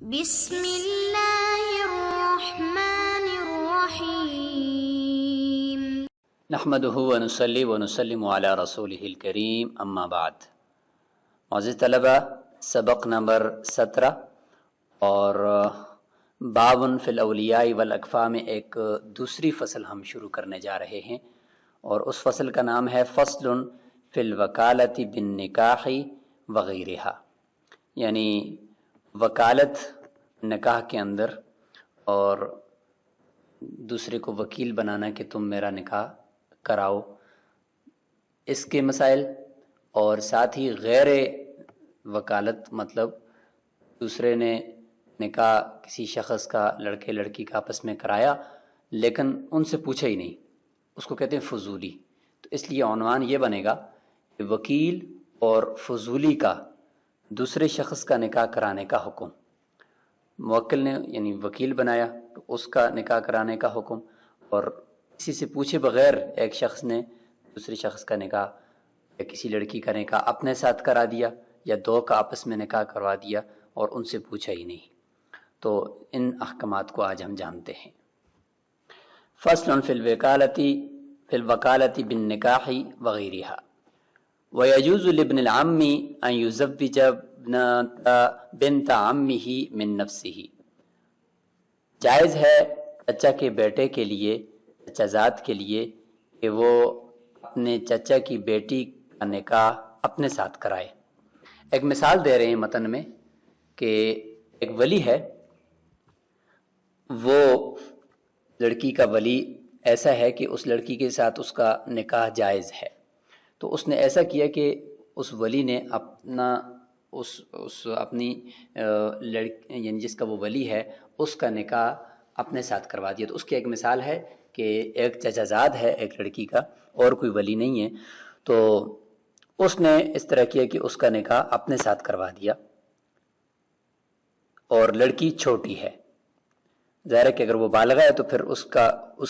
بسم اللہ الرحمن الرحیم نحمده ونصلي ونسلم على رسوله الكریم اما بعد۔ معزز طلبہ، سبق نمبر 17 اور باون فی الاولیاء والاکفاء میں ایک دوسری فصل ہم شروع کرنے جا رہے ہیں، اور اس فصل کا نام ہے فصل فی الوکالۃ بالنکاح وغیرہا، یعنی وکالت نکاح کے اندر اور دوسرے کو وکیل بنانا کہ تم میرا نکاح کراؤ، اس کے مسائل، اور ساتھ ہی غیر وکالت مطلب دوسرے نے نکاح کسی شخص کا لڑکے لڑکی کا آپس میں کرایا لیکن ان سے پوچھا ہی نہیں، اس کو کہتے ہیں فضولی۔ تو اس لیے عنوان یہ بنے گا کہ وکیل اور فضولی کا دوسرے شخص کا نکاح کرانے کا حکم۔ موکل نے یعنی وکیل بنایا تو اس کا نکاح کرانے کا حکم، اور کسی سے پوچھے بغیر ایک شخص نے دوسرے شخص کا نکاح یا کسی لڑکی کا نکاح اپنے ساتھ کرا دیا یا دو کا آپس میں نکاح کروا دیا اور ان سے پوچھا ہی نہیں۔ تو ان احکامات کو آج ہم جانتے ہیں۔ فصل فی الوکالۃ بالنکاح وغیرہا، ويجوز لابن العم ان يزوج بنت عمه من نفسه، جائز ہے چچا کے بیٹے کے لیے، چچا زاد کے لیے، کہ وہ اپنے چچا کی بیٹی کا نکاح اپنے ساتھ کرائے۔ ایک مثال دے رہے ہیں متن میں کہ ایک ولی ہے، وہ لڑکی کا ولی ایسا ہے کہ اس لڑکی کے ساتھ اس کا نکاح جائز ہے، تو اس نے ایسا کیا کہ اس ولی نے اپنی لڑکی یعنی جس کا وہ ولی ہے اس کا نکاح اپنے ساتھ کروا دیا۔ تو اس کی ایک مثال ہے کہ ایک چچا زاد ہے ایک لڑکی کا اور کوئی ولی نہیں ہے، تو اس نے اس طرح کیا کہ اس کا نکاح اپنے ساتھ کروا دیا، اور لڑکی چھوٹی ہے، ظاہر ہے کہ اگر وہ بالغ ہے تو پھر اس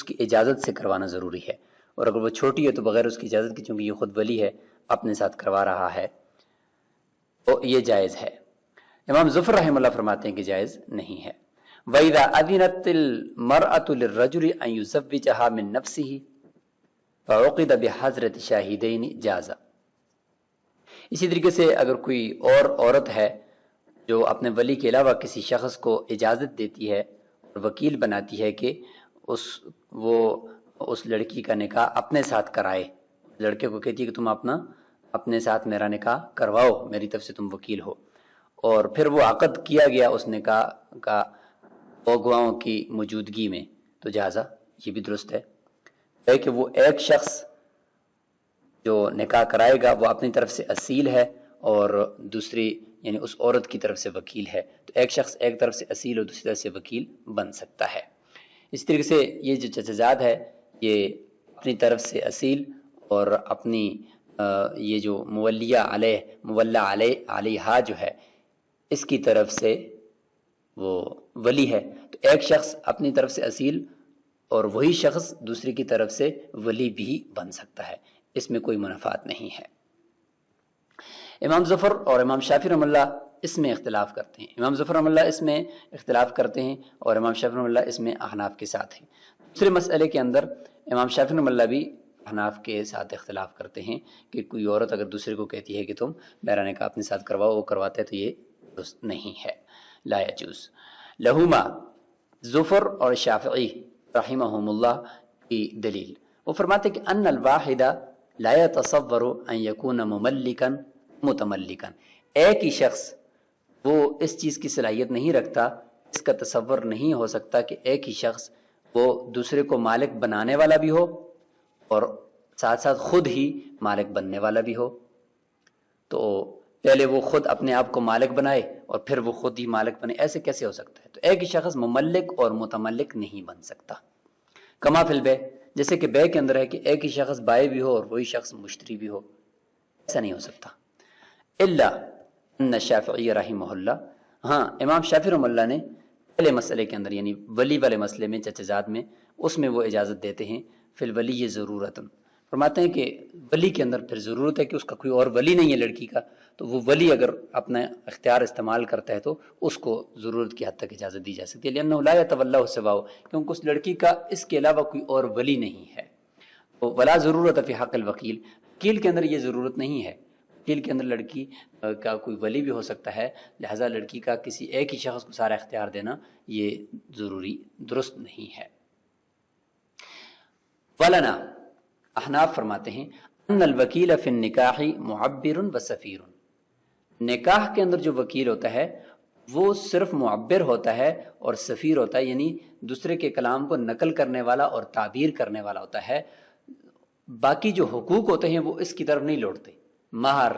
کی اجازت سے کروانا ضروری ہے، اور اگر وہ چھوٹی ہے تو بغیر اس کی اجازت کی، چونکہ یہ خود ولی ہے اپنے ساتھ کروا رہا ہے، تو یہ جائز ہے۔ امام ظفر رحمہ اللہ فرماتے ہیں کہ جائز نہیں ہے۔ وَإِذَا أَذِنَتِ الْمَرْأَةُ لِلرَّجُلِ أَن يُزَوِّجَهَا مِن نَفْسِهِ فَعُقِدَ بِحَضْرَةِ شَاهِدَيْنِ جَازَ۔ اسی طریقے سے اگر کوئی اور عورت ہے جو اپنے ولی کے علاوہ کسی شخص کو اجازت دیتی ہے اور وکیل بناتی ہے کہ وہ اس لڑکی کا نکاح اپنے ساتھ کرائے، لڑکے کو کہتی ہے کہ تم اپنے ساتھ میرا نکاح کرواؤ، میری طرف سے تم وکیل ہو، اور پھر وہ عقد کیا گیا اس نکاح کا گواہوں کی موجودگی میں، تو جازہ یہ بھی درست ہے کہ وہ ایک شخص جو نکاح کرائے گا وہ اپنی طرف سے اصیل ہے اور دوسری یعنی اس عورت کی طرف سے وکیل ہے، تو ایک شخص ایک طرف سے اصیل اور دوسری طرف سے وکیل بن سکتا ہے۔ اس طریقے سے یہ جو چچا زاد ہے یہ اپنی طرف سے اصیل اور اپنی یہ جو مولیہ علیہا جو ہے اس کی طرف سے وہ ولی ہے، تو ایک شخص اپنی طرف سے اصیل اور وہی شخص دوسری کی طرف سے ولی بھی بن سکتا ہے، اس میں کوئی منافات نہیں ہے۔ امام ظفر اور امام شافعی رحمہ اللہ اس میں اختلاف کرتے ہیں، امام ظفر رحمہ اللہ اس میں اختلاف کرتے ہیں اور امام شافعی رحمہ اللہ اس میں احناف کے ساتھ ہیں۔ دوسرے مسئلے کے اندر امام شافعی رحمہ اللہ بھی احناف کے ساتھ اختلاف کرتے ہیں کہ کوئی عورت اگر دوسرے کو کہتی ہے کہ تم میرا نکاح اپنے ساتھ کرواؤ، وہ کرواتا ہے تو یہ درست نہیں ہے، لا یجوز۔ لہما ظفر اور شافعی رحمہم اللہ کی دلیل، وہ فرماتے کہ ان الواحد لا يتصور ان يكون مملكا متملكا، ایک ہی شخص وہ اس چیز کی صلاحیت نہیں رکھتا، اس کا تصور نہیں ہو سکتا کہ ایک ہی شخص وہ دوسرے کو مالک بنانے والا بھی ہو اور ساتھ ساتھ خود ہی مالک بننے والا بھی ہو۔ تو پہلے وہ خود اپنے آپ کو مالک بنائے اور پھر وہ خود ہی مالک بنے، ایسے کیسے ہو سکتا ہے؟ تو ایک ہی شخص مملک اور متملک نہیں بن سکتا۔ کما فی البیع، جیسے کہ بیع کے اندر ہے کہ ایک ہی شخص بائع بھی ہو اور وہی شخص مشتری بھی ہو، ایسا نہیں ہو سکتا۔ الا ان الشافعی رحمہ اللہ، ہاں امام شافعی رحمہ اللہ نے پہلے مسئلے کے اندر یعنی ولی والے مسئلے میں چچا زاد میں، اس میں وہ اجازت دیتے ہیں فی الولی ضرورت، فرماتے ہیں کہ ولی کے اندر پھر ضرورت ہے کہ اس کا کوئی اور ولی نہیں ہے لڑکی کا، تو وہ ولی اگر اپنا اختیار استعمال کرتا ہے تو اس کو ضرورت کی حد تک اجازت دی جا سکتی ہے، لأنه لا يتولى سواه، کیونکہ اس لڑکی کا اس کے علاوہ کوئی اور ولی نہیں ہے۔ تو ولا ضرورت فی حق الوکیل، وکیل کے اندر یہ ضرورت نہیں ہے، وکیل کے اندر لڑکی کا کوئی ولی بھی ہو سکتا ہے، لہذا لڑکی کا کسی ایک ہی شخص کو سارا اختیار دینا یہ ضروری درست نہیں ہے۔ ولنا، احناف فرماتے ہیں ان الوکیل فی النکاح معبر و سفیر، نکاح کے اندر جو وکیل ہوتا ہے وہ صرف معبر ہوتا ہے اور سفیر ہوتا ہے، یعنی دوسرے کے کلام کو نقل کرنے والا اور تعبیر کرنے والا ہوتا ہے۔ باقی جو حقوق ہوتے ہیں وہ اس کی طرف نہیں لوٹتے، مہر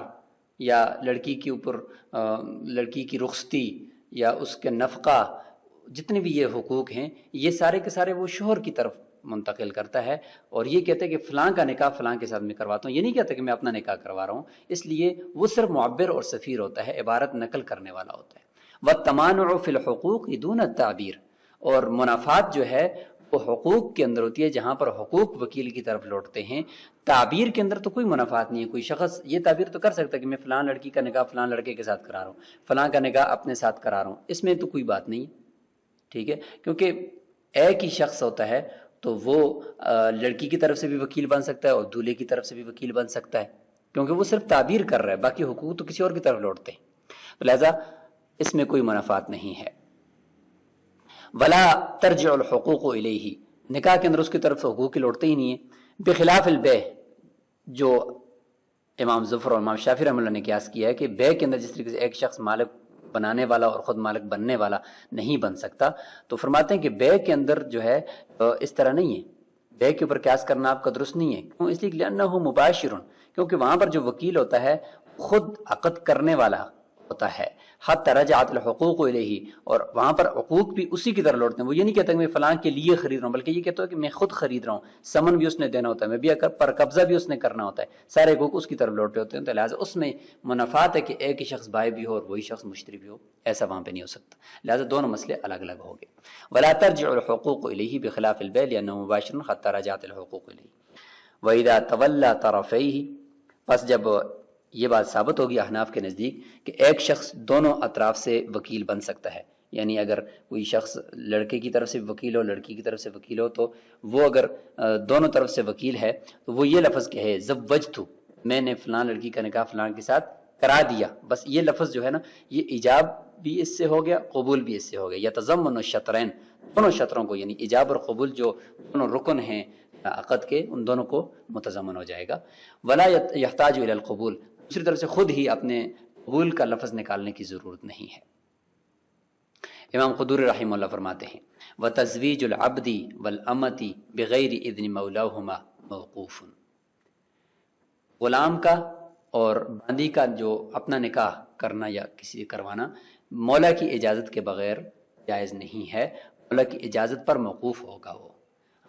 یا لڑکی کے اوپر لڑکی کی رخصتی یا اس کے نفقہ، جتنے بھی یہ حقوق ہیں یہ سارے کے سارے وہ شوہر کی طرف منتقل کرتا ہے، اور یہ کہتے ہیں کہ فلاں کا نکاح فلاں کے ساتھ میں کرواتا ہوں، یہ نہیں کہتا کہ میں اپنا نکاح کروا رہا ہوں، اس لیے وہ صرف معبر اور سفیر ہوتا ہے، عبارت نقل کرنے والا ہوتا ہے۔ والتمانع فی الحقوق دون التعبیر، اور منافات جو ہے وہ حقوق کے اندر ہوتی ہے جہاں پر حقوق وکیل کی طرف لوٹتے ہیں، تعبیر کے اندر تو کوئی منافات نہیں ہے۔ کوئی شخص یہ تعبیر تو کر سکتا ہے کہ میں فلاں لڑکی کا نکاح فلاں لڑکے کے ساتھ کرا رہا ہوں، فلاں کا نکاح اپنے ساتھ کرا رہا ہوں، اس میں تو کوئی بات نہیں، ٹھیک ہے، کیونکہ ایک ہی شخص ہوتا ہے تو وہ لڑکی کی طرف سے بھی وکیل بن سکتا ہے اور دولہے کی طرف سے بھی وکیل بن سکتا ہے، کیونکہ وہ صرف تعبیر کر رہا ہے، باقی حقوق تو کسی اور کی طرف لوٹتے ہیں، لہذا اس میں کوئی منافات نہیں ہے۔ ولا ترجع الحقوق الیہ، نکاح کے اندر اس کی طرف حقوق کی لوٹتے ہی نہیں ہے۔ بخلاف البیع، جو امام ظفر اور امام شافعی رحمۃ اللہ نے قیاس کیا ہے کہ بیع کے اندر جس طریقے سے ایک شخص مالک بنانے والا اور خود مالک بننے والا نہیں بن سکتا، تو فرماتے ہیں کہ بیع کے اندر جو ہے اس طرح نہیں ہے، بیع کے اوپر قیاس کرنا آپ کا درست نہیں ہے، کیوں؟ اس لیے کہ لأنہ مباشر، کیونکہ وہاں پر جو وکیل ہوتا ہے خود عقد کرنے والا ہوتا ہے، حتی رجعت الحقوق الیہ، اور وہاں پر حقوق بھی اسی کی طرح لوٹتے ہیں۔ وہ یہ نہیں کہتا کہ میں فلاں کے لیے خرید رہا ہوں، بلکہ یہ کہتا ہے کہ میں خود خرید رہا ہوں، سمن بھی اس نے دینا ہوتا ہے، میں بھی پر قبضہ بھی اس نے کرنا ہوتا ہے، سارے حقوق اس کی طرف لوٹے ہوتے ہیں، تو لہٰذا اس میں منافات ہے کہ ایک ہی شخص بائع بھی ہو اور وہی شخص مشتری بھی ہو، ایسا وہاں پہ نہیں ہو سکتا، لہٰذا دونوں مسئلے الگ الگ ہو گئے۔ ولا ترجع الحقوق الیہ بخلاف البیع لأنه مباشر حتی رجعت الحقوق الیہ۔ وإذا تولى طرفیہ، پس جب یہ بات ثابت ہوگی احناف کے نزدیک کہ ایک شخص دونوں اطراف سے وکیل بن سکتا ہے، یعنی اگر کوئی شخص لڑکے کی طرف سے وکیل ہو لڑکی کی طرف سے وکیل ہو، تو وہ اگر دونوں طرف سے وکیل ہے تو وہ یہ لفظ کہے زوجت، میں نے فلاں لڑکی کا نکاح فلاں کے ساتھ کرا دیا، بس یہ لفظ جو ہے نا یہ ایجاب بھی اس سے ہو گیا، قبول بھی اس سے ہو گیا۔ یتضمن الشطرین، دونوں شطروں کو، یعنی ایجاب اور قبول جو دونوں رکن ہیں عقد کے، ان دونوں کو متضمن ہو جائے گا۔ ولا یحتاج الی القبول، دوسری طرف سے خود ہی اپنے قبول کا لفظ نکالنے کی ضرورت نہیں ہے۔ امام قدوری رحمہ اللہ فرماتے ہیں وَتَزْوِيجُ الْعَبْدِ وَالْأَمَةِ بِغَيْرِ إِذْنِ مَوْلَاهُمَا مَوْقُوفٌ، غلام کا اور باندی کا جو اپنا نکاح کرنا یا کسی کروانا مولا کی اجازت کے بغیر جائز نہیں ہے، مولا کی اجازت پر موقوف ہوگا وہ۔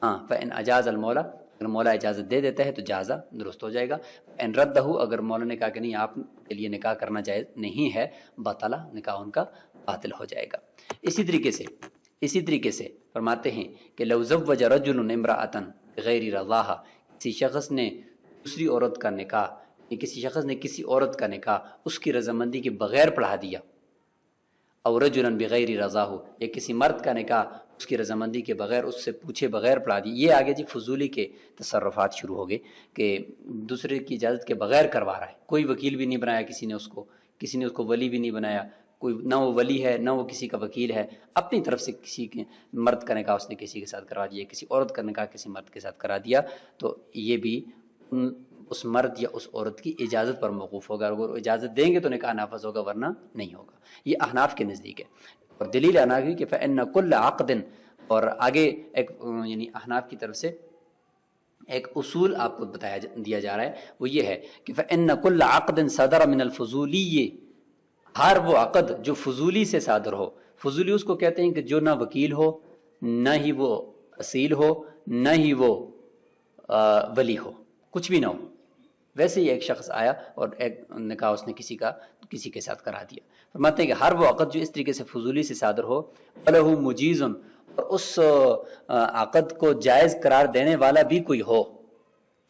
ہاں فَإِنْ أَجَازَ الْمَوْلَى، اگر مولا اجازت دے دیتا ہے تو جازہ درست ہو جائے گا، ان ردہ، اگر مولا نے کہا کہ نہیں آپ کے لیے نکاح کرنا جائز نہیں ہے، بطلہ، نکاح ان کا باطل ہو جائے گا۔ اسی طریقے سے فرماتے ہیں کہ لو زوج رجل امرأة بغیر رضاها، کسی شخص نے دوسری عورت کا نکاح، کسی شخص نے کسی عورت کا نکاح اس کی رضامندی کے بغیر پڑھا دیا، اور رجلا بغیر رضاہ، یا کسی مرد کا نکاح اس کی رضامندی کے بغیر، اس سے پوچھے بغیر پڑھا دی، یہ آگے جی فضولی کے تصرفات شروع ہو گئے کہ دوسرے کی اجازت کے بغیر کروا رہا ہے، کوئی وکیل بھی نہیں بنایا کسی نے اس کو ولی بھی نہیں بنایا، کوئی نہ وہ ولی ہے نہ وہ کسی کا وکیل ہے، اپنی طرف سے کسی کے مرد کا نکاح اس نے کسی کے ساتھ کروا دیا، کسی عورت کا نکاح کسی مرد کے ساتھ کرا دیا، تو یہ بھی اس مرد یا اس عورت کی اجازت پر موقوف ہوگا، اگر اجازت دیں گے تو نکاح نافذ ہوگا ورنہ نہیں ہوگا۔ یہ احناف کے نزدیک ہے، اور دلیل احنافی کہ فإن كل عقد، اور آگے ایک یعنی احناف کی طرف سے ایک اصول آپ کو دیا جا رہا ہے، وہ یہ ہے کہ فإن كل عقد صدر من الفضولی، ہر وہ عقد جو فضولی سے صادر ہو، فضولی اس کو کہتے ہیں کہ جو نہ وکیل ہو، نہ ہی وہ اصیل ہو، نہ ہی وہ ولی ہو، کچھ بھی نہ ہو، ویسے ہی ایک شخص آیا اور ایک نکاح اس نے کسی کے ساتھ کرا دیا۔ فرماتے ہیں کہ ہر وہ عقد جو اس طریقے سے فضولی سے صادر ہو، وَلَهُ مُجِيزٌ، اور اس عقد کو جائز قرار دینے والا بھی کوئی ہو،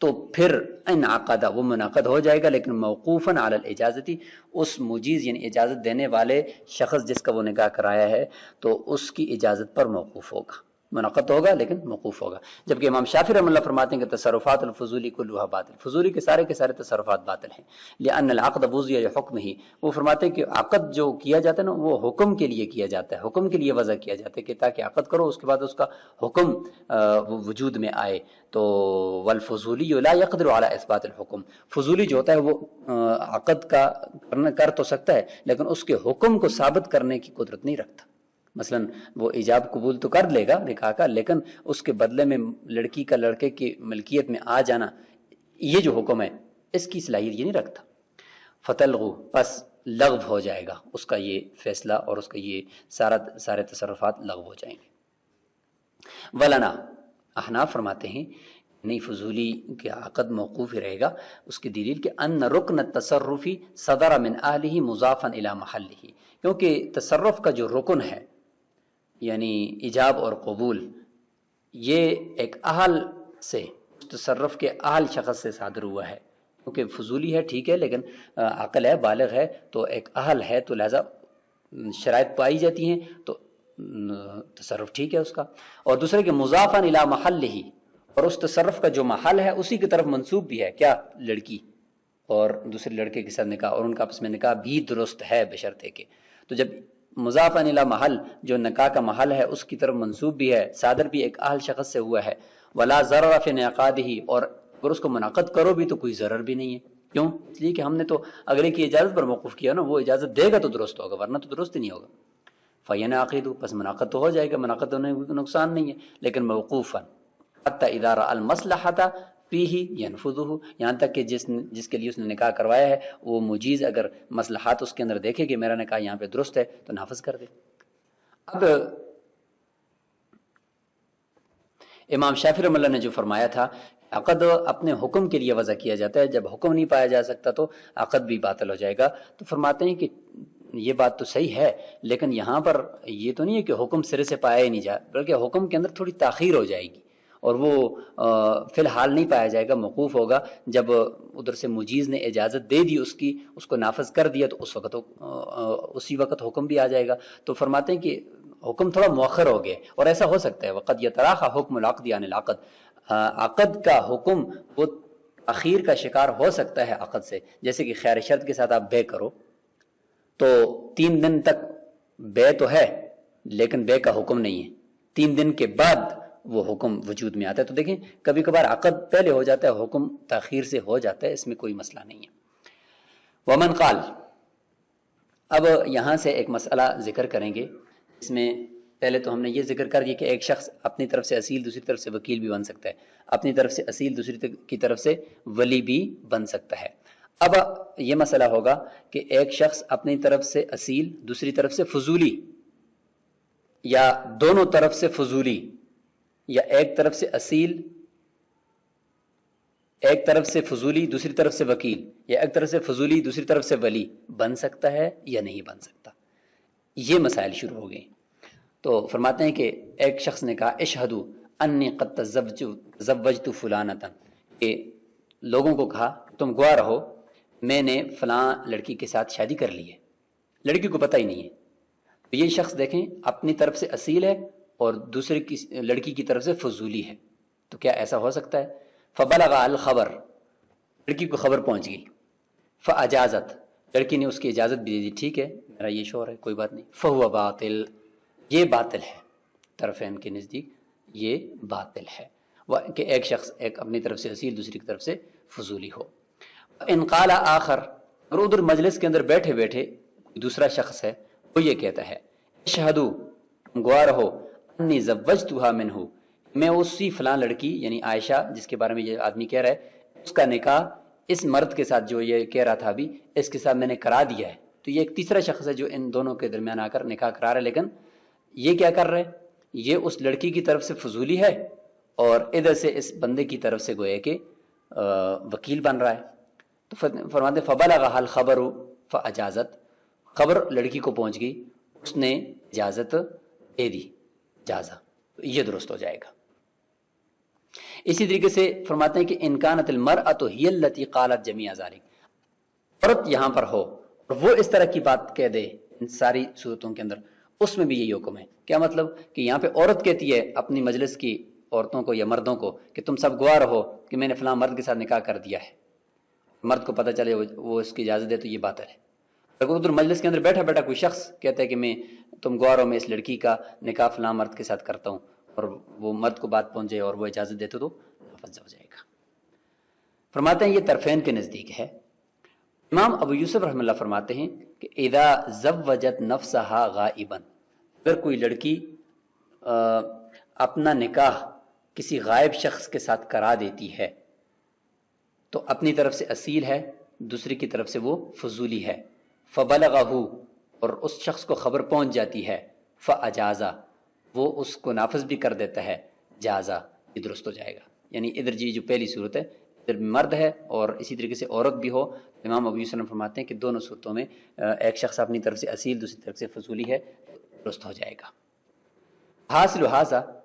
تو پھر انعقد وہ منعقد ہو جائے گا، لیکن موقوفاً علی الاجازتی، اس مجیز یعنی اجازت دینے والے شخص جس کا وہ نکاح کرایا ہے تو اس کی اجازت پر موقوف ہوگا، منعقد تو ہوگا لیکن موقوف ہوگا۔ جبکہ امام شافعی رحمۃ اللہ فرماتے ہیں کہ تصرفات الفضولی کلھا باطل، فضولی کے سارے تصرفات باطل ہیں، لأن العقد وضع لحکمہ، وہ فرماتے ہیں کہ عقد جو کیا جاتا ہے نا وہ حکم کے لیے کیا جاتا ہے، حکم کے لیے وضع کیا جاتا ہے کہ تاکہ عقد کرو اس کے بعد اس کا حکم وجود میں آئے۔ تو والفضولی لا يقدر على اثبات الحکم، فضولی جو ہوتا ہے وہ عقد کا کر تو سکتا ہے لیکن اس کے حکم کو ثابت کرنے کی قدرت نہیں رکھتا۔ مثلا وہ ایجاب قبول تو کر لے گا نکاح کا، لیکن اس کے بدلے میں لڑکی کا لڑکے کی ملکیت میں آ جانا، یہ جو حکم ہے اس کی صلاحیت یہ نہیں رکھتا۔ فتلغو، پس لغو ہو جائے گا اس کا یہ فیصلہ اور اس کا یہ سارے تصرفات لغو ہو جائیں گے۔ ولنا، احناف فرماتے ہیں نہیں، فضولی کے عقد موقوف ہی رہے گا، اس کی دلیل کہ ان رکن التصرفی صدر من اہلہ مضافا الی محلہ، کیونکہ تصرف کا جو رکن ہے یعنی ایجاب اور قبول، یہ ایک اہل سے، تصرف کے اہل شخص سے صادر ہوا ہے، کیونکہ فضولی ہے ٹھیک ہے لیکن عقل ہے، بالغ ہے، تو ایک اہل ہے تو لہذا شرائط پائی جاتی ہیں تو تصرف ٹھیک ہے اس کا۔ اور دوسرے کہ مضافا الی محلہ، اور اس تصرف کا جو محل ہے اسی کی طرف منسوب بھی ہے، کیا؟ لڑکی اور دوسرے لڑکے کے ساتھ نکاح، اور ان کا آپس میں نکاح بھی درست ہے بشرطے کہ، تو جب مضافا الی محل جو نکاح کا محل ہے اس کی طرف منسوب بھی ہے، صادر بھی ایک اہل شخص سے ہوا ہے، ولا ضرر فی انعقادہ، اور اگر اس کو منعقد کرو بھی تو کوئی ضرر بھی نہیں ہے، کیوں؟ اس لیے کہ ہم نے تو اگلے کی اجازت پر موقوف کیا نا، وہ اجازت دے گا تو درست ہوگا ورنہ تو درست ہی نہیں ہوگا۔ فینعقد، پس منعقد تو ہو جائے گا، منعقد ہونے میں نقصان نہیں ہے، لیکن موقوفا حتی اذا رأى المصلحۃ فیہ ینفذہ، یہاں تک کہ جس کے لیے اس نے نکاح کروایا ہے وہ مجیز اگر مصلحات اس کے اندر دیکھے کہ میرا نکاح یہاں پہ درست ہے تو نافذ کر دے۔ اب امام شافعی رحمۃ اللہ نے جو فرمایا تھا عقد اپنے حکم کے لیے وضع کیا جاتا ہے، جب حکم نہیں پایا جا سکتا تو عقد بھی باطل ہو جائے گا، تو فرماتے ہیں کہ یہ بات تو صحیح ہے لیکن یہاں پر یہ تو نہیں ہے کہ حکم سرے سے پایا ہی نہیں جائے، بلکہ حکم کے اندر تھوڑی تاخیر ہو جائے گی اور وہ فی الحال نہیں پایا جائے گا، موقوف ہوگا۔ جب ادھر سے مجیز نے اجازت دے دی اس کو نافذ کر دیا تو اسی وقت حکم بھی آ جائے گا۔ تو فرماتے ہیں کہ حکم تھوڑا مؤخر ہو گیا اور ایسا ہو سکتا ہے، وقد یتراخى حکم العقد عن العقد، عقد کا حکم وہ تاخیر کا شکار ہو سکتا ہے عقد سے، جیسے کہ خیر شرط کے ساتھ آپ بے کرو تو 3 دن تک بے تو ہے لیکن بے کا حکم نہیں ہے، 3 دن کے بعد وہ حکم وجود میں آتا ہے۔ تو دیکھیں کبھی کبھار عقد پہلے ہو جاتا ہے، حکم تاخیر سے ہو جاتا ہے، اس میں کوئی مسئلہ نہیں ہے۔ ومن قال، اب یہاں سے ایک مسئلہ ذکر کریں گے، اس میں پہلے تو ہم نے یہ ذکر کر دیا کہ ایک شخص اپنی طرف سے اصیل دوسری طرف سے وکیل بھی بن سکتا ہے، اپنی طرف سے اصیل دوسری کی طرف سے ولی بھی بن سکتا ہے۔ اب یہ مسئلہ ہوگا کہ ایک شخص اپنی طرف سے اصیل دوسری طرف سے فضولی، یا دونوں طرف سے فضولی، یا ایک طرف سے اصیل ایک طرف سے فضولی دوسری طرف سے وکیل، یا ایک طرف سے فضولی دوسری طرف سے ولی بن سکتا ہے یا نہیں بن سکتا، یہ مسائل شروع ہو گئے۔ تو فرماتے ہیں کہ ایک شخص نے کہا اشہدوا انی قد تزوجت فلانۃ، کہ لوگوں کو کہا تم گواہ رہو میں نے فلاں لڑکی کے ساتھ شادی کر لی ہے، لڑکی کو پتہ ہی نہیں ہے۔ تو یہ شخص دیکھیں اپنی طرف سے اصیل ہے اور دوسرے کی لڑکی کی طرف سے فضولی ہے، تو کیا ایسا ہو سکتا ہے؟ فبلغ الخبر، لڑکی کو خبر پہنچ گئی، فاجازت، لڑکی نے اس کی اجازت بھی دے دی، ٹھیک ہے میرا یہ شوہر ہے کوئی بات نہیں، فہو باطل، یہ باطل ہے، طرفین کے نزدیک یہ باطل ہے کہ ایک شخص ایک اپنی طرف سے اصیل دوسری کی طرف سے فضولی ہو۔ ان قال آخر، اور ادھر مجلس کے اندر بیٹھے بیٹھے دوسرا شخص ہے وہ یہ کہتا ہے اشہدوا، گواہ رہو، انی زوجتها منہ، میں اسی فلاں لڑکی یعنی عائشہ جس کے بارے میں یہ آدمی کہہ رہا ہے اس کا نکاح اس مرد کے ساتھ جو یہ کہہ رہا تھا ابھی اس کے ساتھ میں نے کرا دیا ہے۔ تو یہ ایک تیسرا شخص ہے جو ان دونوں کے درمیان آ کر نکاح کرا رہا ہے، لیکن یہ کیا کر رہے، یہ اس لڑکی کی طرف سے فضولی ہے اور ادھر سے اس بندے کی طرف سے گویا کہ وکیل بن رہا ہے۔ تو فرماتے فبلغ الخبر فاجازت، خبر لڑکی کو پہنچ گئی، اس نے اجازت دے دی، اجازہ، یہ درست ہو جائے گا۔ اسی طریقے سے فرماتے ہیں کہ انکانت المرأۃ ہی التی قالت جمیع ذالک، عورت یہاں پر ہو اور وہ اس طرح کی بات کہہ دے ان ساری صورتوں کے اندر، اس میں بھی یہی حکم ہے۔ کیا مطلب کہ یہاں پہ عورت کہتی ہے اپنی مجلس کی عورتوں کو یا مردوں کو کہ تم سب گواہ رہو کہ میں نے فلاں مرد کے ساتھ نکاح کر دیا ہے، مرد کو پتہ چلے وہ اس کی اجازت دے تو یہ بات ہے۔ اگر ادھر مجلس کے اندر بیٹھا بیٹھا کوئی شخص کہتا ہے کہ میں تم گواہ رہو میں اس لڑکی کا نکاح فلاں مرد کے ساتھ کرتا ہوں، اور وہ مرد کو بات پہنچے اور وہ اجازت دیتے تو نافذ ہو جائے گا۔ فرماتے ہیں یہ طرفین کے نزدیک ہے۔ امام ابو یوسف رحمہ اللہ فرماتے ہیں کہ اذا زوجت نفسها غائبا، اگر کوئی لڑکی اپنا نکاح کسی غائب شخص کے ساتھ کرا دیتی ہے تو اپنی طرف سے اصیل ہے، دوسری کی طرف سے وہ فضولی ہے، فبلغہ، اور اس شخص کو خبر پہنچ جاتی ہے، فاجازہ، وہ اس کو نافذ بھی کر دیتا ہے، جازہ، یہ درست ہو جائے گا۔ یعنی ادھر جی جو پہلی صورت ہے ادھر مرد ہے اور اسی طریقے سے عورت بھی ہو، امام ابو یوسف فرماتے ہیں کہ دونوں صورتوں میں ایک شخص اپنی طرف سے اصیل دوسری طرف سے فضولی ہے، درست ہو جائے گا۔ حاصل حاصل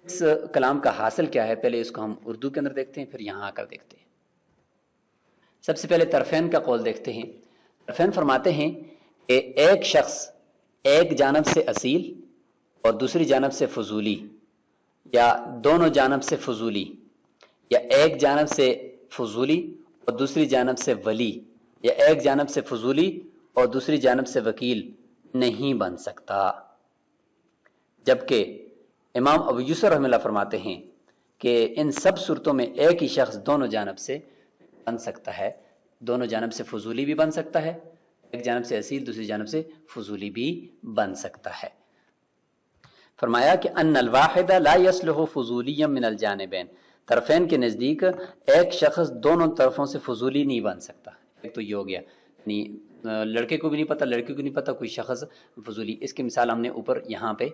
اس کلام کا حاصل کیا ہے، پہلے اس کو ہم اردو کے اندر دیکھتے ہیں پھر یہاں آ کر دیکھتے ہیں۔ سب سے پہلے طرفین کا قول دیکھتے ہیں۔ طرفین فرماتے ہیں کہ ایک شخص ایک جانب سے اصیل اور دوسری جانب سے فضولی، یا دونوں جانب سے فضولی، یا ایک جانب سے فضولی اور دوسری جانب سے ولی، یا ایک جانب سے فضولی اور دوسری جانب سے وکیل نہیں بن سکتا۔ جبکہ امام ابو یوسف رحمہ اللہ فرماتے ہیں کہ ان سب صورتوں میں ایک ہی شخص دونوں جانب سے بن سکتا ہے، دونوں جانب سے فضولی بھی بن سکتا ہے، ایک جانب سے اصیل دوسری جانب سے فضولی بھی بن سکتا ہے۔ فرمایا کہ ان الواحد لا يصلح فضولیا من الجانبین، طرفین کے نزدیک ایک شخص دونوں طرفوں سے فضولی نہیں بن سکتا۔ ایک تو یہ ہو گیا، یعنی لڑکے کو بھی نہیں پتا لڑکی کو نہیں پتا کوئی شخص فضولی، اس کی مثال ہم نے اوپر یہاں پہ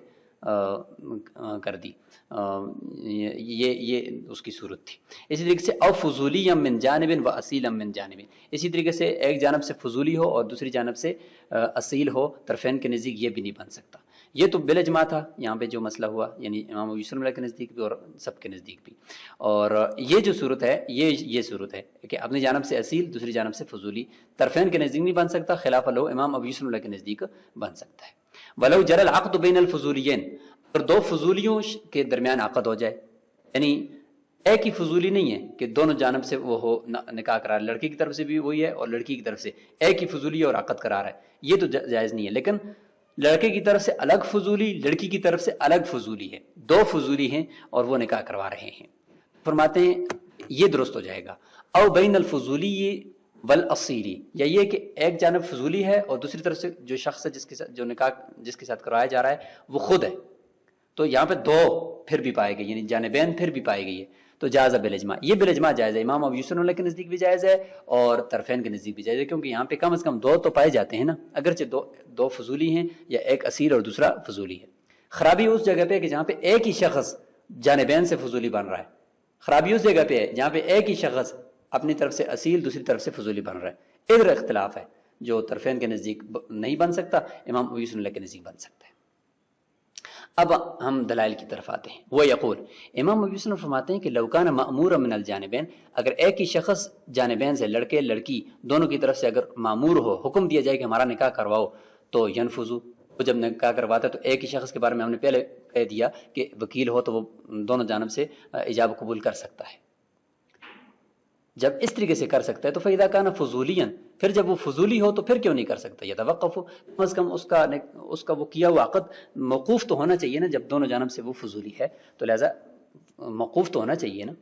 کر دی، یہ اس کی صورت تھی۔ اسی طریقے سے او فضولی من جانب و اصیل من جانب، اسی طریقے سے ایک جانب سے فضولی ہو اور دوسری جانب سے اصیل ہو، طرفین کے نزدیک یہ بھی نہیں بن سکتا۔ یہ تو بالاجماع تھا یہاں پہ جو مسئلہ ہوا، یعنی امام ابو یوسف کے نزدیک بھی اور سب کے نزدیک بھی۔ اور یہ جو صورت ہے یہ صورت ہے کہ اپنی جانب سے اصیل دوسری جانب سے فضولی، طرفین کے نزدیک نہیں بن سکتا، خلاف لو امام ابو یوسف کے نزدیک بن سکتا ہے۔ ولو جرى العقد بین الفضولیین، اور دو فضولیوں کے درمیان عقد ہو جائے، یعنی ایک ہی فضولی نہیں ہے کہ دونوں جانب سے وہ ہو نکاح کرا، لڑکی کی طرف سے بھی وہی ہے اور لڑکی کی طرف سے ایک ہی فضولی اور عقد کرا رہا ہے، یہ تو جائز نہیں ہے۔ لیکن لڑکے کی طرف سے الگ فضولی، لڑکی کی طرف سے الگ فضولی ہے، دو فضولی ہیں اور وہ نکاح کروا رہے ہیں، فرماتے ہیں یہ درست ہو جائے گا۔ او بین الفضولی والاصیلی، یا یہ کہ ایک جانب فضولی ہے اور دوسری طرف سے جو شخص ہے جو نکاح جس کے ساتھ کروایا جا رہا ہے وہ خود ہے، تو یہاں پہ دو پھر بھی پائے گئے، یعنی جانبین پھر بھی پائے گئی ہے، تو جائز بالاجماع، یہ بالاجماع جائز ہے، امام ابو یوسف کے نزدیک بھی جائز ہے اور طرفین کے نزدیک بھی جائز ہے، کیونکہ یہاں پہ کم از کم دو تو پائے جاتے ہیں نا، اگرچہ دو فضولی ہیں یا ایک اصیل اور دوسرا فضولی ہے۔ خرابی اس جگہ پہ کہ جہاں پہ ایک ہی شخص جانبین سے فضولی بن رہا ہے، خرابی اس جگہ پہ ہے جہاں پہ ایک ہی شخص اپنی طرف سے اصیل دوسری طرف سے فضولی بن رہا ہے، ادھر اختلاف ہے، جو طرفین کے نزدیک نہیں بن سکتا امام ابو یوسف کے نزدیک بن سکتا ہے۔ اب ہم دلائل کی طرف آتے ہیں۔ وہ یقول، امام ابو یوسف فرماتے ہیں کہ لو کان مأمورا من الجانبین، اگر ایک ہی شخص جانبین سے لڑکے لڑکی دونوں کی طرف سے اگر مأمور ہو، حکم دیا جائے کہ ہمارا نکاح کرواؤ، تو ینفذو، وہ جب نکاح کرواتا ہے تو ایک ہی شخص کے بارے میں ہم نے پہلے کہہ دیا کہ وکیل ہو تو وہ دونوں جانب سے ایجاب قبول کر سکتا ہے۔ جب اس طریقے سے کر سکتا ہے تو فَإِذَا كَانَ فضولیا، پھر جب وہ فضولی ہو تو پھر کیوں نہیں کر سکتا؟ یتوقف، کم از کم اس کا وہ کیا ہوا عقد موقوف تو ہونا چاہیے نا، جب دونوں جانب سے وہ فضولی ہے تو لہذا موقوف تو ہونا چاہیے نا۔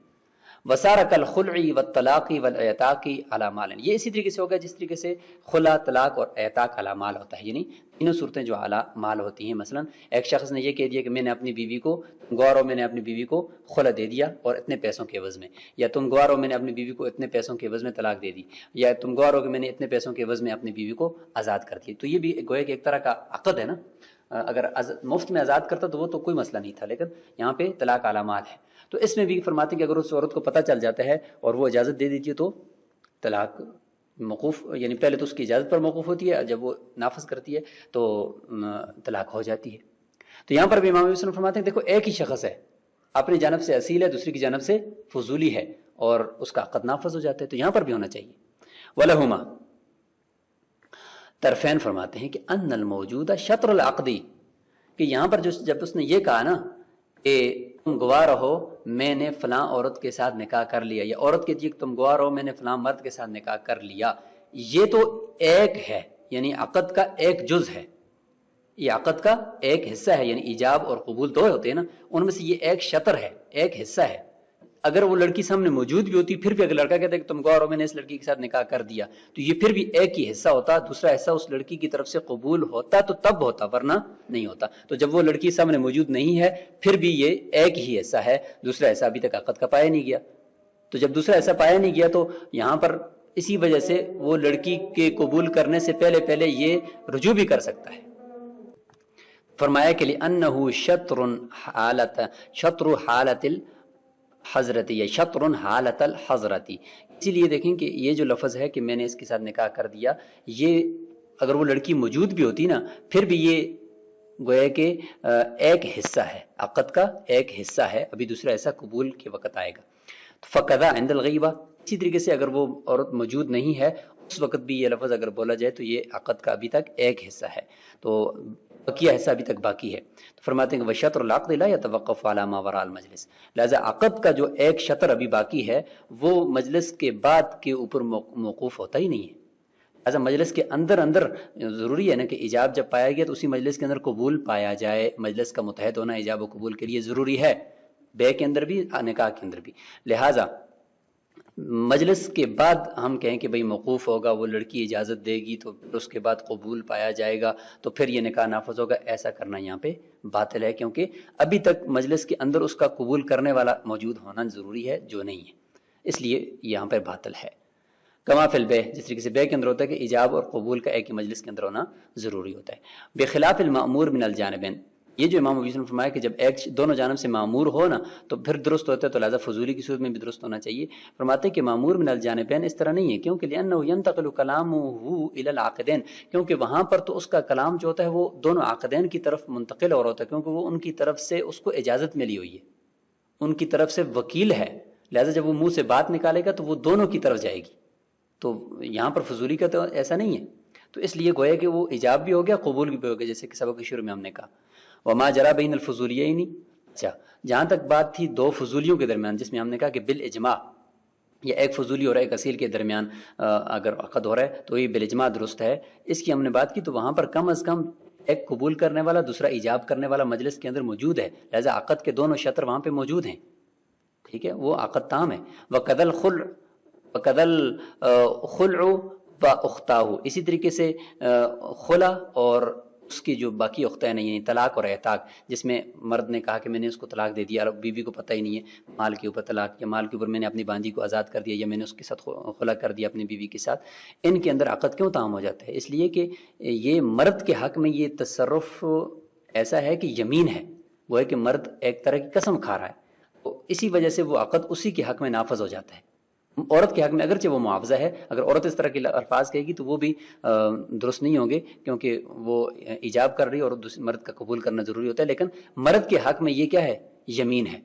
وَسَارَ كَالْخُلْعِ وَالطَّلَاقِ وَالْإِعْتَاقِ عَلَى مَالٍ، یہ اسی طریقے سے ہوگا جس طریقے سے خلا، طلاق اور اعتاق علی مال ہوتا ہے، یعنی تینوں صورتیں جو علی مال ہوتی ہیں۔ مثلا ایک شخص نے یہ کہہ دیا کہ میں نے اپنی بیوی کو گوارو، میں نے اپنی بیوی کو خلا دے دیا اور اتنے پیسوں کے عوض میں، یا تم گوارو میں نے اپنی بیوی کو اتنے پیسوں کے عوض میں طلاق دے دی، یا تم گوارو کہ میں نے اتنے پیسوں کے عوض میں اپنی بیوی کو آزاد کر دیا، تو یہ بھی گویا کہ ایک طرح کا عقد ہے نا۔ اگر مفت میں آزاد کرتا تو وہ تو کوئی مسئلہ نہیں تھا، لیکن یہاں پہ طلاق علی مال ہے، تو اس میں بھی فرماتے ہیں کہ اگر اس عورت کو پتہ چل جاتا ہے اور وہ اجازت دے دیتی ہے تو طلاق موقوف، یعنی پہلے تو اس کی اجازت پر موقوف ہوتی ہے، جب وہ نافذ کرتی ہے تو طلاق ہو جاتی ہے۔ تو یہاں پر بھی امام ابو یوسف فرماتے ہیں دیکھو ایک ہی شخص ہے، اپنی جانب سے اصیل ہے، دوسری کی جانب سے فضولی ہے، اور اس کا عقد نافذ ہو جاتا ہے، تو یہاں پر بھی ہونا چاہیے. وَلَهُمَا طرفین فرماتے ہیں کہ ان الموجود شطر العقدی، کہ یہاں پر جب اس نے یہ کہا نا کہ تم گواہ رہو میں نے فلاں عورت کے ساتھ نکاح کر لیا، یا عورت کے جی تم گواہ رہو میں نے فلاں مرد کے ساتھ نکاح کر لیا، یہ تو ایک ہے، یعنی عقد کا ایک جز ہے، یہ عقد کا ایک حصہ ہے، یعنی ایجاب اور قبول دو ہوتے ہیں نا، ان میں سے یہ ایک شطر ہے، ایک حصہ ہے. اگر وہ لڑکی سامنے موجود بھی ہوتی، پھر بھی اگر لڑکا کہتا ہے کہ تم گواہ رہو میں نے اس لڑکی کے ساتھ نکاح کر دیا، تو یہ پھر بھی ایک ہی حصہ ہوتا، دوسرا حصہ اس لڑکی کی طرف سے قبول ہوتا تو تب ہوتا، ورنہ نہیں ہوتا. تو جب وہ لڑکی سامنے موجود نہیں ہے پھر بھی یہ ایک ہی حصہ ہے، دوسرا حصہ ابھی تک عقد کا پایا نہیں گیا. تو جب دوسرا حصہ پایا نہیں گیا تو یہاں پر اسی وجہ سے وہ لڑکی کے قبول کرنے سے پہلے یہ رجوع بھی کر سکتا ہے. فرمایا کہ لأنه شطر حالت الحضرتی یا شطر حالت الحضرتی، اسی لیے دیکھیں کہ یہ جو لفظ ہے کہ میں نے اس کے ساتھ نکاح کر دیا، یہ اگر وہ لڑکی موجود بھی ہوتی نا پھر بھی یہ گویا کہ ایک حصہ ہے، عقد کا ایک حصہ ہے، ابھی دوسرا حصہ قبول کے وقت آئے گا. فقضا عند الغیبہ، اسی طریقے سے اگر وہ عورت موجود نہیں ہے اس وقت بھی یہ لفظ اگر بولا جائے تو یہ عقد کا ابھی تک ایک حصہ ہے، تو بقیہ حصہ ابھی تک باقی ہے. تو فرماتے ہیں کہ وشطر العقد لا يتوقف على ما وراء المجلس، لہذا عقد کا جو ایک شطر ابھی باقی ہے وہ مجلس کے بعد کے اوپر موقوف ہوتا ہی نہیں ہے. لہذا مجلس کے اندر ضروری ہے نا کہ ایجاب جب پایا گیا تو اسی مجلس کے اندر قبول پایا جائے، مجلس کا متحد ہونا ایجاب و قبول کے لیے ضروری ہے، بے کے اندر بھی نکاح کے اندر بھی. لہذا مجلس کے بعد ہم کہیں کہ بھئی موقوف ہوگا، وہ لڑکی اجازت دے گی تو اس کے بعد قبول پایا جائے گا تو پھر یہ نکاح نافذ ہوگا، ایسا کرنا یہاں پہ باطل ہے، کیونکہ ابھی تک مجلس کے اندر اس کا قبول کرنے والا موجود ہونا ضروری ہے جو نہیں ہے، اس لیے یہاں پہ باطل ہے. کما فی البیع، جس طریقے سے بیع کے اندر ہوتا ہے کہ ایجاب اور قبول کا ایک ہی مجلس کے اندر ہونا ضروری ہوتا ہے. بخلاف المأمور من الجانبین، یہ جو امام ابو یوسف نے فرمایا کہ جب ایک دونوں جانب سے معمور ہو نا تو پھر درست ہوتا ہے، تو لہذا فضولی کی صورت میں بھی درست ہونا چاہیے. فرماتے ہیں کہ معمور من الجانبین اس طرح نہیں ہے، کیونکہ لأنه ينتقل كلامه الى العاقدين، کیونکہ وہاں پر تو اس کا کلام جو ہوتا ہے وہ دونوں عاقدین کی طرف منتقل اور ہوتا ہے، کیونکہ وہ ان کی طرف سے اس کو اجازت ملی ہوئی ہے، ان کی طرف سے وکیل ہے، لہذا جب وہ منہ سے بات نکالے گا تو وہ دونوں کی طرف جائے گی. تو یہاں پر فضولی کا تو ایسا نہیں ہے، تو اس لیے گویا کہ وہ ایجاب بھی ہو گیا قبول بھی ہو گیا، جیسے کہ سبق کے شروع میں ہم نے کہا. وما جرى بین الفضولیین، اچھا جہاں تک بات تھی دو فضولیوں کے درمیان، جس میں ہم نے کہا کہ بالاجماع، یا ایک فضولی اور ایک اصیل کے درمیان اگر عقد ہو رہا ہے تو یہ بالاجماع درست ہے، اس کی ہم نے بات کی، تو وہاں پر کم از کم ایک قبول کرنے والا دوسرا ایجاب کرنے والا مجلس کے اندر موجود ہے، لہذا عقد کے دونوں شطر وہاں پہ موجود ہیں، ٹھیک ہے، وہ عقد تام ہے. وقد الخلع واختاه، اسی طریقے سے خلا اور اس کی جو باقی اختیں نہیں، یعنی طلاق اور اعتاق، جس میں مرد نے کہا کہ میں نے اس کو طلاق دے دیا اور بیوی کو پتہ ہی نہیں ہے، مال کے اوپر طلاق، یا مال کے اوپر میں نے اپنی باندھی کو آزاد کر دیا، یا میں نے اس کے ساتھ خلا کر دیا اپنی بیوی کے ساتھ، ان کے اندر عقد کیوں تام ہو جاتا ہے؟ اس لیے کہ یہ مرد کے حق میں یہ تصرف ایسا ہے کہ یمین ہے، وہ ہے کہ مرد ایک طرح کی قسم کھا رہا ہے، تو اسی وجہ سے وہ عقد اسی کے حق میں نافذ ہو جاتا ہے. عورت کے حق میں اگرچہ وہ معاوضہ ہے، اگر عورت اس طرح کے الفاظ کہے گی تو وہ بھی درست نہیں ہوں گے، کیونکہ وہ ایجاب کر رہی ہے اور مرد کا قبول کرنا ضروری ہوتا ہے، لیکن مرد کے حق میں یہ کیا ہے؟ یمین ہے،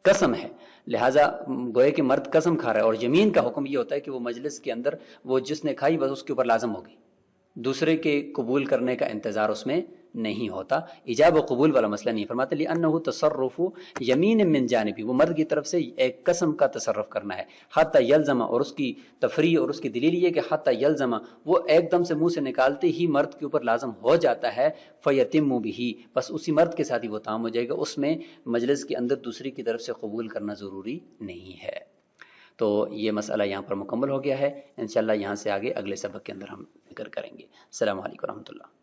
قسم ہے، لہٰذا گوئے کہ مرد قسم کھا رہا ہے، اور یمین کا حکم یہ ہوتا ہے کہ وہ مجلس کے اندر وہ جس نے کھائی بس اس کے اوپر لازم ہوگی، دوسرے کے قبول کرنے کا انتظار اس میں نہیں ہوتا. ایجاب و قبول والا مسئلہ نہیں. فرماتے لأنه تصرف یمین من جانبی، وہ مرد کی طرف سے ایک قسم کا تصرف کرنا ہے، حتی یلزم، اور اس کی تفریح اور اس کی دلیل یہ کہ حتی یلزم، وہ ایک دم سے منہ سے نکالتے ہی مرد کے اوپر لازم ہو جاتا ہے، فیتم بہ، بس اسی مرد کے ساتھ ہی وہ تام ہو جائے گا، اس میں مجلس کے اندر دوسری کی طرف سے قبول کرنا ضروری نہیں ہے. تو یہ مسئلہ یہاں پر مکمل ہو گیا ہے، انشاءاللہ یہاں سے آگے اگلے سبق کے اندر ہم ذکر کریں گے. السلام علیکم ورحمۃ اللہ.